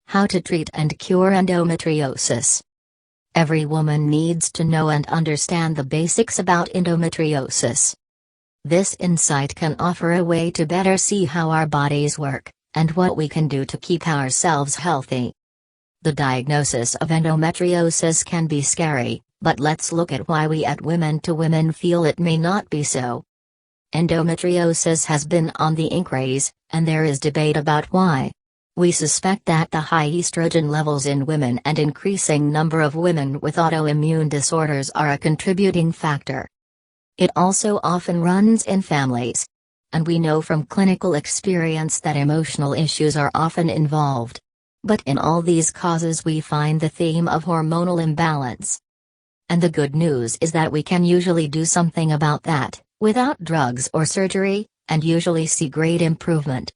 How to treat and cure endometriosis. Every woman needs to know and understand the basics about endometriosis. This insight can offer a way to better see how our bodies work, and what we can do to keep ourselves healthy. The diagnosis of endometriosis can be scary, but let's look at why we at Women to Women feel it may not be so. Endometriosis has been on the increase, and there is debate about why. We suspect that the high estrogen levels in women and increasing number of women with autoimmune disorders are a contributing factor. It also often runs in families. And we know from clinical experience that emotional issues are often involved. But in all these causes we find the theme of hormonal imbalance. And the good news is that we can usually do something about that, without drugs or surgery, and usually see great improvement.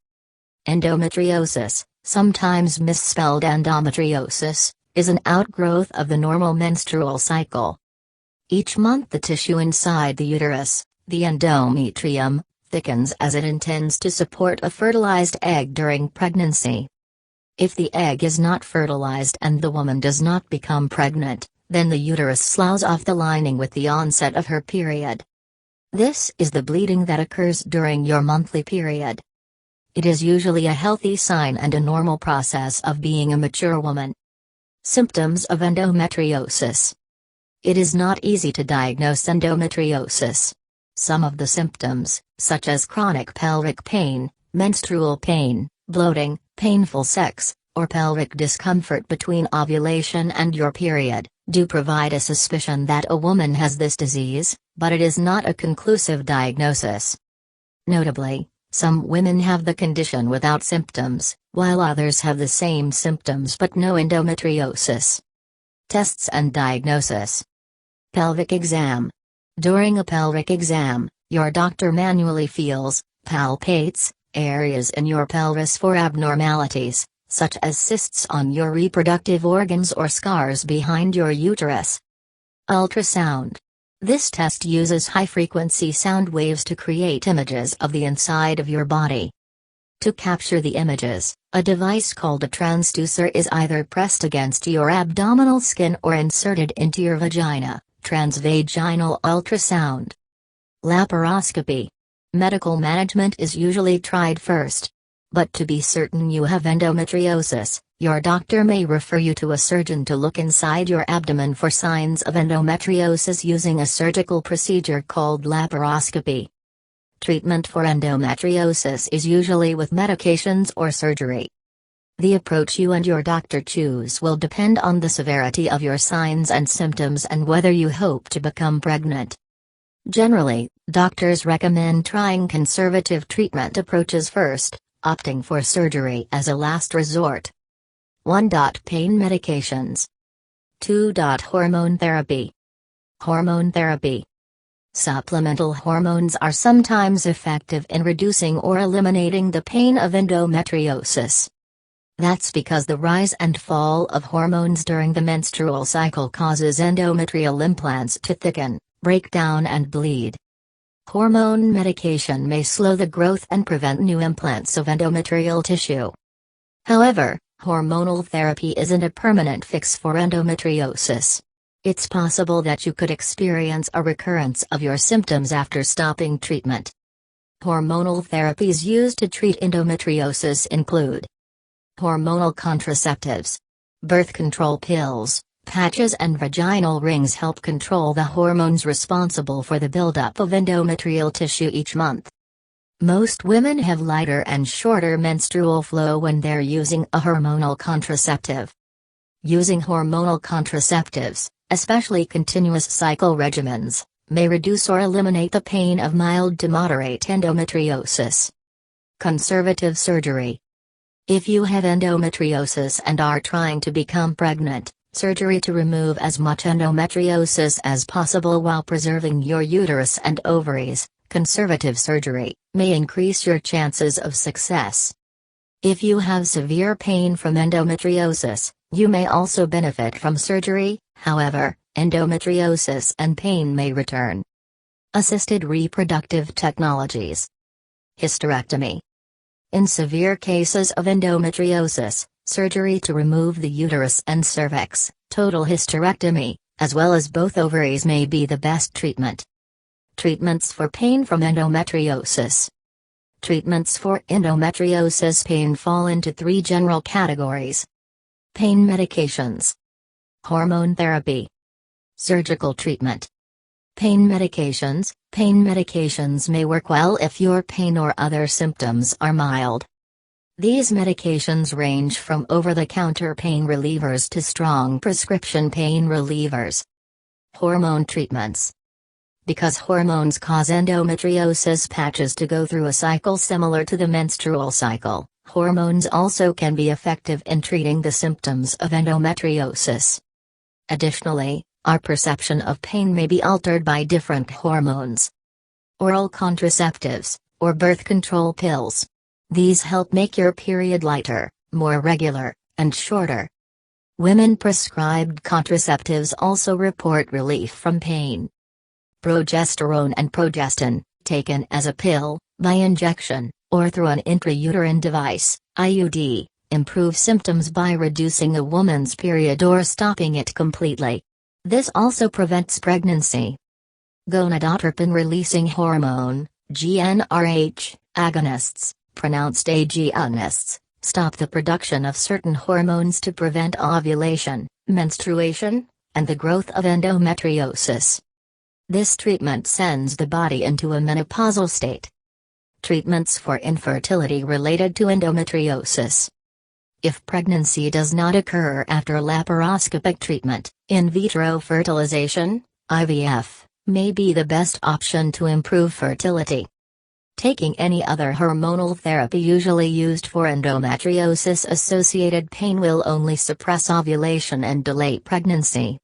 Endometriosis, sometimes misspelled endometriosis, is an outgrowth of the normal menstrual cycle. Each month the tissue inside the uterus, the endometrium, thickens as it intends to support a fertilized egg during pregnancy. If the egg is not fertilized and the woman does not become pregnant, then the uterus sloughs off the lining with the onset of her period. This is the bleeding that occurs during your monthly period. It is usually a healthy sign and a normal process of being a mature woman. Symptoms of endometriosis. It is not easy to diagnose endometriosis. Some of the symptoms, such as chronic pelvic pain, menstrual pain, bloating, painful sex, or pelvic discomfort between ovulation and your period, do provide a suspicion that a woman has this disease, but it is not a conclusive diagnosis. Notably, some women have the condition without symptoms, while others have the same symptoms but no endometriosis. Tests and diagnosis. Pelvic exam. During a pelvic exam, your doctor manually feels, palpates, areas in your pelvis for abnormalities, such as cysts on your reproductive organs or scars behind your uterus. Ultrasound. This test uses high-frequency sound waves to create images of the inside of your body. To capture the images, a device called a transducer is either pressed against your abdominal skin or inserted into your vagina, transvaginal ultrasound. Laparoscopy. Medical management is usually tried first. But to be certain you have endometriosis, your doctor may refer you to a surgeon to look inside your abdomen for signs of endometriosis using a surgical procedure called laparoscopy. Treatment for endometriosis is usually with medications or surgery. The approach you and your doctor choose will depend on the severity of your signs and symptoms and whether you hope to become pregnant. Generally, doctors recommend trying conservative treatment approaches first, opting for surgery as a last resort. 1. Pain medications. 2. Hormone therapy. Hormone therapy. Supplemental hormones are sometimes effective in reducing or eliminating the pain of endometriosis. That's because the rise and fall of hormones during the menstrual cycle causes endometrial implants to thicken, break down and bleed. Hormone medication may slow the growth and prevent new implants of endometrial tissue. However, hormonal therapy isn't a permanent fix for endometriosis. It's possible that you could experience a recurrence of your symptoms after stopping treatment. Hormonal therapies used to treat endometriosis include hormonal contraceptives. Birth control pills, patches and vaginal rings help control the hormones responsible for the buildup of endometrial tissue each month. Most women have lighter and shorter menstrual flow when they're using a hormonal contraceptive. Using hormonal contraceptives, especially continuous cycle regimens, may reduce or eliminate the pain of mild to moderate endometriosis. Conservative surgery. If you have endometriosis and are trying to become pregnant, surgery to remove as much endometriosis as possible while preserving your uterus and ovaries, conservative surgery, may increase your chances of success. If you have severe pain from endometriosis, you may also benefit from surgery, however, endometriosis and pain may return. Assisted reproductive technologies. Hysterectomy. In severe cases of endometriosis, surgery to remove the uterus and cervix, total hysterectomy, as well as both ovaries may be the best treatment. Treatments for pain from endometriosis. Treatments for endometriosis pain fall into three general categories: pain medications, hormone therapy, surgical treatment. Pain medications may work well if your pain or other symptoms are mild. These medications range from over-the-counter pain relievers to strong prescription pain relievers. Hormone treatments. Because hormones cause endometriosis patches to go through a cycle similar to the menstrual cycle, hormones also can be effective in treating the symptoms of endometriosis. Additionally, our perception of pain may be altered by different hormones. Oral contraceptives, or birth control pills. These help make your period lighter, more regular, and shorter. Women prescribed contraceptives also report relief from pain. Progesterone and progestin, taken as a pill, by injection, or through an intrauterine device, IUD, improve symptoms by reducing a woman's period or stopping it completely. This also prevents pregnancy. Gonadotropin-releasing hormone, GnRH, agonists, pronounced agonists, stop the production of certain hormones to prevent ovulation, menstruation, and the growth of endometriosis. This treatment sends the body into a menopausal state. Treatments for infertility related to endometriosis. If pregnancy does not occur after laparoscopic treatment, in vitro fertilization, IVF, may be the best option to improve fertility. Taking any other hormonal therapy usually used for endometriosis-associated pain will only suppress ovulation and delay pregnancy.